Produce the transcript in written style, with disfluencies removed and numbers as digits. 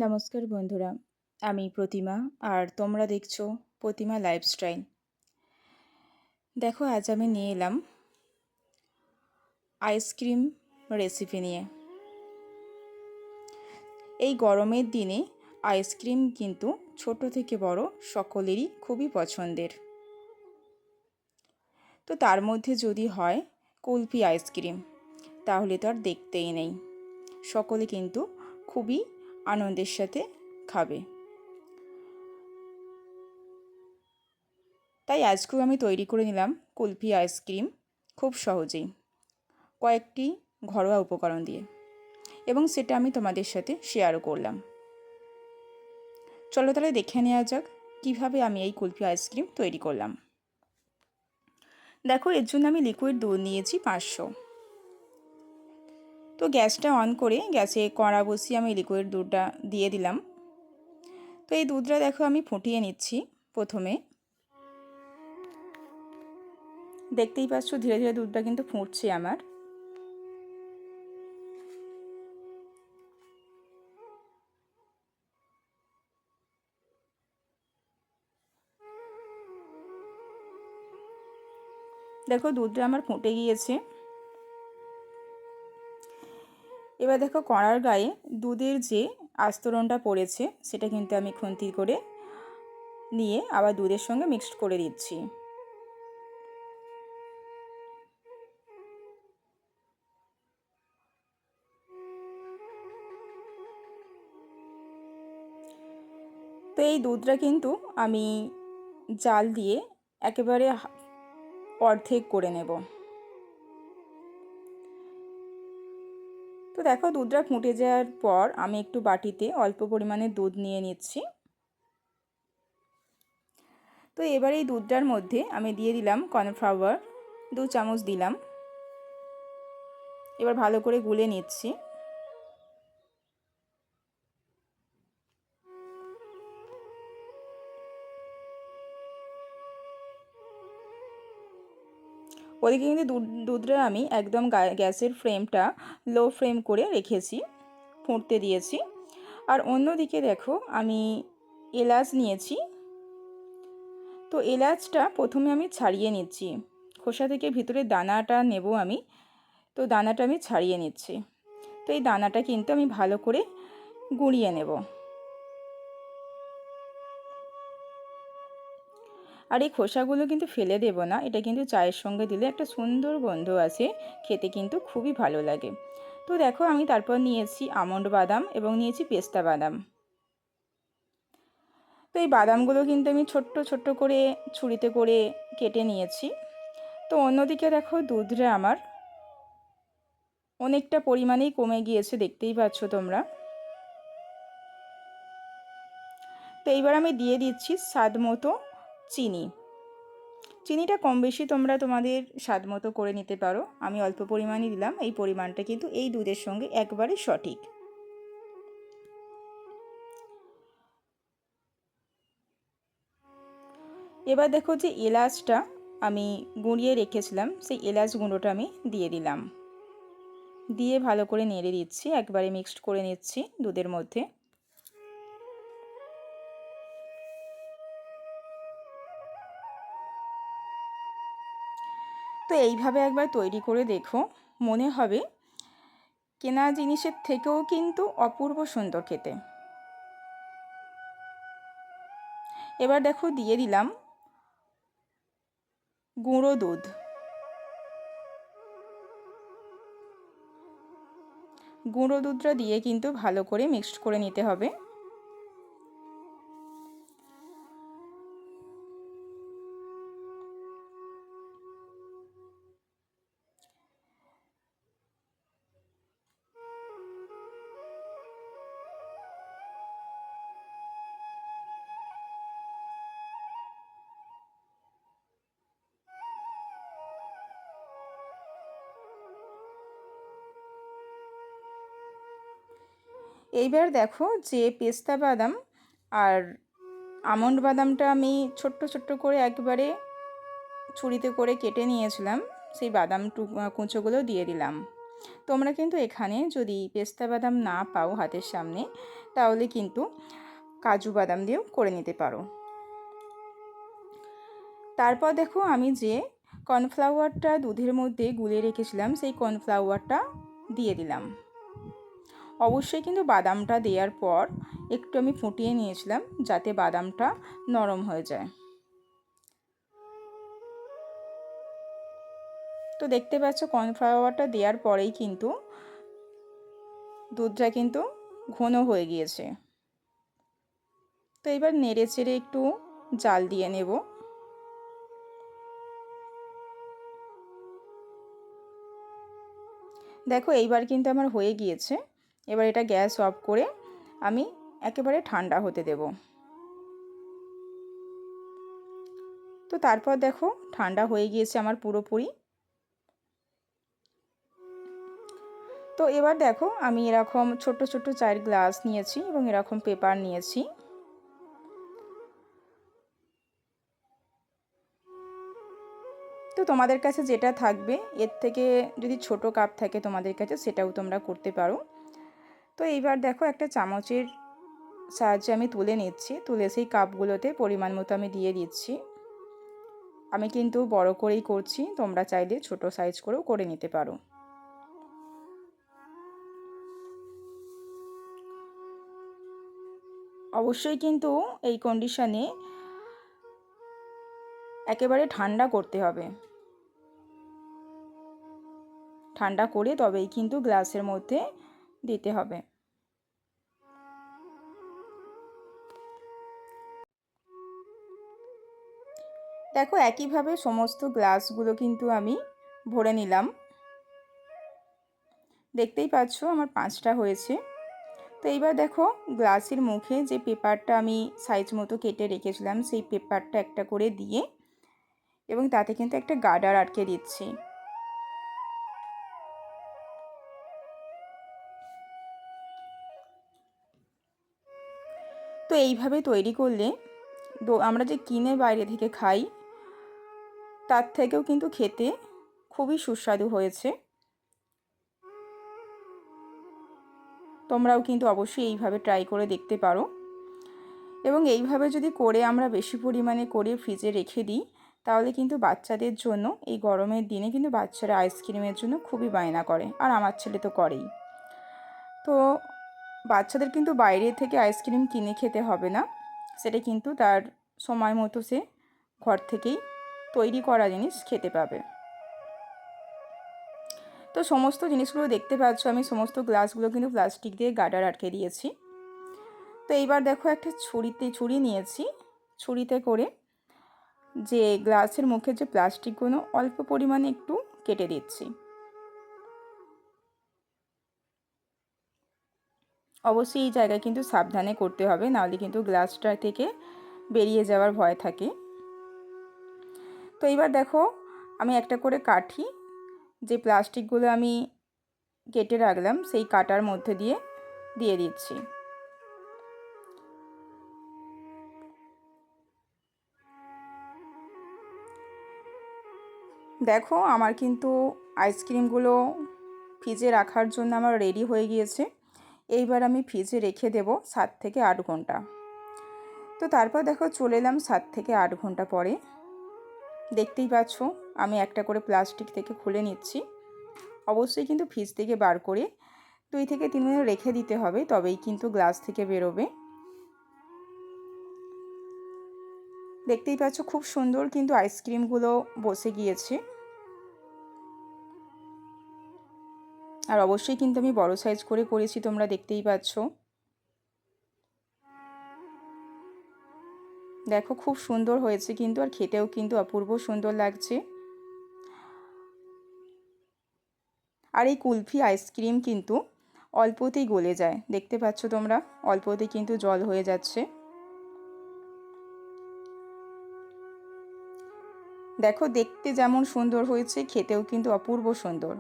নমস্কার বন্ধুরা, আমি প্রতিমা আর তোমরা দেখছো প্রতিমা লাইফস্টাইল। দেখো, আজ আমি নিয়ে এলাম আইসক্রিম রেসিপি নিয়ে। এই গরমের দিনে আইসক্রিম কিন্তু ছোট থেকে বড় সকলেরই খুবই পছন্দের। তো তার মধ্যে যদি হয় কুলফি আইসক্রিম, তাহলে তো আর দেখতেই নেই। সকলে কিন্তু খুবই আনন্দের সাথে খাবে। তাই আজকেও আমি তৈরি করে নিলাম কুলফি আইসক্রিম খুব সহজেই, কয়েকটি ঘরোয়া উপকরণ দিয়ে, এবং সেটা আমি তোমাদের সাথে শেয়ারও করলাম। চলো তাহলে দেখে নেওয়া যাক কীভাবে আমি এই কুলফি আইসক্রিম তৈরি করলাম। দেখো, এর জন্য আমি লিকুইড দুধ নিয়েছি 500। তো গ্যাসটা অন করে গ্যাসে কড়া বসিয়ে আমি লিকুইড দুধটা দিয়ে দিলাম। তো এই দুধটা দেখো আমি ফুটিয়ে নিচ্ছি। প্রথমে দেখতেই পাচ্ছ ধীরে ধীরে দুধটা কিন্তু ফুটছে আমার। দেখো, দুধটা আমার ফুটে গিয়েছে। এবার দেখো, কড়ার গায়ে দুধের যে আস্তরণটা পড়েছে সেটা কিন্তু আমি খুন্তি করে নিয়ে আবার দুধের সঙ্গে মিক্সড করে দিচ্ছি। তো এই দুধটা কিন্তু আমি জাল দিয়ে একেবারে অর্ধেক করে নেব। তো দেখো, দুধটা ফুটে যাওয়ার পর আমি একটু বাটিতে অল্প পরিমাণে দুধ নিয়ে নিচ্ছি। তো এবার এই দুধটার মধ্যে আমি দিয়ে দিলাম কর্নফ্লাওয়ার, 2 চামচ দিলাম। এবার ভালো করে গুলে নিচ্ছি। ওদিকে কিন্তু দুধটা আমি একদম গ্যাসের ফ্লেমটা লো ফ্লেম করে রেখেছি, ফুটতে দিয়েছি। আর অন্যদিকে দেখো, আমি এলাচ নিয়েছি। তো এলাচটা প্রথমে আমি ছাড়িয়ে নিচ্ছি, খোসা থেকে ভিতরে দানাটা নেব আমি। তো দানাটা আমি ছাড়িয়ে নিচ্ছি। তো এই দানাটা কিন্তু আমি ভালো করে গুঁড়িয়ে নেব। আর এই খোসাগুলো কিন্তু ফেলে দেব না, এটা কিন্তু চায়ের সঙ্গে দিলে একটা সুন্দর গন্ধ আছে, খেতে কিন্তু খুবই ভালো লাগে। তো দেখো, আমি তারপর নিয়েছি আমন্ড বাদাম এবং নিয়েছি পেস্তা বাদাম। তো এই বাদামগুলো কিন্তু আমি ছোট্ট ছোট্ট করে ছুরিতে করে কেটে নিয়েছি। তো অন্যদিকে দেখো, দুধটা আমার অনেকটা পরিমাণেই কমে গিয়েছে, দেখতেই পাচ্ছ তোমরা। তো এইবার আমি দিয়ে দিচ্ছি স্বাদ মতো চিনি। চিনিটা কম বেশি তোমরা তোমাদের স্বাদ মতো করে নিতে পারো, আমি অল্প পরিমাণই দিলাম। এই পরিমাণটা কিন্তু এই দুধের সঙ্গে একবারে সঠিক। এবার দেখো, যে এলাচটা আমি গুঁড়িয়ে রেখেছিলাম সেই এলাচ গুঁড়োটা আমি দিয়ে দিলাম। দিয়ে ভালো করে নেড়ে দিচ্ছি, একবারে মিক্সড করে নিচ্ছি দুধের মধ্যে। তো এইভাবে একবার তৈরি করে দেখো, মনে হবে কেনা জিনিসের থেকেও কিন্তু অপূর্ব সুন্দর খেতে। এবার দেখো, দিয়ে দিলাম গুঁড়ো দুধ। গুঁড়ো দুধটা দিয়ে কিন্তু ভালো করে মিক্সড করে নিতে হবে। এইবার দেখো, যে পেস্তা বাদাম আর আমন্ড বাদামটা আমি ছোট্ট ছোট্ট করে একবারে ছুরিতে করে কেটে নিয়েছিলাম, সেই বাদাম কুঁচোগুলো দিয়ে দিলাম। তোমরা কিন্তু এখানে যদি পেস্তা বাদাম না পাও হাতের সামনে, তাহলে কিন্তু কাজু বাদাম দিয়েও করে নিতে পারো। তারপর দেখো আমি যে কর্নফ্লাওয়ারটা দুধের মধ্যে গুলে রেখেছিলাম সেই কর্নফ্লাওয়ারটা দিয়ে দিলাম। অবশ্যই কিন্তু বাদামটা দেওয়ার পর একটু আমি ফুটিয়ে নিয়েছিলাম যাতে বাদামটা নরম হয়ে যায়। তো দেখতে পাচ্ছ কর্নফ্লাওয়ারটা দেওয়ার পরেই কিন্তু দুধটা কিন্তু ঘন হয়ে গিয়েছে। তো এবার নেড়ে চেড়ে একটু জাল দিয়ে নেব। দেখো এইবার কিন্তু আমার হয়ে গিয়েছে। এবার এটা গ্যাস অফ করে আমি একেবারে ঠান্ডা হতে দেব। তো তারপর দেখো ঠান্ডা হয়ে গিয়েছে আমার পুরোপুরি। তো এবার দেখো আমি এরকম ছোট ছোট 4 গ্লাস নিয়েছি এবং এরকম পেপার নিয়েছি। তো তোমাদের কাছে যেটা থাকবে, এর থেকে যদি ছোট কাপ থাকে তোমাদের কাছে সেটাও তোমরা করতে পারো। তো এইবার দেখো একটা চামচের সাহায্যে আমি তুলে নিচ্ছি, তুলে সেই কাপগুলোতে পরিমাণ মতো আমি দিয়ে দিচ্ছি। আমি কিন্তু বড় করেই করছি, তোমরা চাইলে ছোট সাইজ করেও করে নিতে পারো। অবশ্যই কিন্তু এই কন্ডিশনে একেবারে ঠান্ডা করতে হবে। ঠান্ডা করে তবেই কিন্তু গ্লাসের মধ্যে দিতে হবে। দেখো একইভাবে সমস্ত গ্লাসগুলো কিন্তু আমি ভরে নিলাম। দেখতেই পাচ্ছ আমার 5টা হয়েছে। তো এইবার দেখো গ্লাসের মুখে যে পেপারটা আমি সাইজ মতো কেটে রেখেছিলাম সেই পেপারটা একটা করে দিয়ে এবং তাতে কিন্তু একটা গার্ডার আটকে দিচ্ছি। তো এইভাবে তৈরি করলে আমরা যে কিনে বাইরে থেকে খাই তার থেকেও কিন্তু খেতে খুবই সুস্বাদু হয়েছে। তোমরাও কিন্তু অবশ্যই এইভাবে ট্রাই করে দেখতে পারো। এবং এইভাবে যদি করে আমরা বেশি পরিমাণে করে ফ্রিজে রেখে দিই তাহলে কিন্তু বাচ্চাদের জন্য এই গরমের দিনে কিন্তু বাচ্চারা আইসক্রিমের জন্য খুবই বায়না করে, আর আমার ছেলে তো করেই। তো বাচ্চাদের কিন্তু বাইরে থেকে আইসক্রিম কিনে খেতে হবে না, সেটা কিন্তু তার সময় মতো সে ঘর থেকেই তৈরি করা জিনিস খেতে পাবে। তো সমস্ত জিনিসগুলো দেখতে পাচ্ছ আমি সমস্ত গ্লাসগুলো কিন্তু প্লাস্টিক দিয়ে গার্ডার আটকে দিয়েছি। তো এইবার দেখো একটা ছুরি নিয়েছি, ছুরিতে করে যে গ্লাসের মুখের যে প্লাস্টিকগুলো অল্প পরিমাণে একটু কেটে দিচ্ছি। অবশ্যই এই জায়গায় কিন্তু সাবধানে করতে হবে, নাহলে কিন্তু গ্লাসটা থেকে বেরিয়ে যাওয়ার ভয় থাকে। তো এইবার দেখো আমি একটা করে কাঠি যে প্লাস্টিকগুলো আমি কেটে রাখলাম সেই কাটার মধ্যে দিয়ে দিচ্ছি। দেখো আমার কিন্তু আইসক্রিমগুলো ফ্রিজে রাখার জন্য আমার রেডি হয়ে গিয়েছে। এইবার আমি ফ্রিজে রেখে দেব 7 থেকে 8 ঘন্টা। তো তারপর দেখো চলে এলাম 7 থেকে 8 ঘন্টা পরে। দেখতেই পাচ্ছ আমি একটা করে প্লাস্টিক থেকে খুলে নিচ্ছি। অবশ্যই কিন্তু ফ্রিজ থেকে বার করে 2 থেকে 3 মিনিট রেখে দিতে হবে, তবেই কিন্তু গ্লাস থেকে বেরোবে। দেখতেই পাচ্ছ খুব সুন্দর কিন্তু আইসক্রিমগুলো বসে গিয়েছে। আর অবশ্যই কিন্তু আমি বড় সাইজ করে করেছি, তোমরা দেখতেই পাচ্ছ। দেখো খুব সুন্দর হয়েছে কিন্তু, আর খেতেও কিন্তু অপূর্ব সুন্দর লাগছে। আর এই কুলফি আইসক্রিম কিন্তু অল্পতেই গলে যায়, দেখতে পাচ্ছ তোমরা অল্পতেই কিন্তু জল হয়ে যাচ্ছে। দেখো দেখতে যেমন সুন্দর হয়েছে খেতেও কিন্তু অপূর্ব সুন্দর।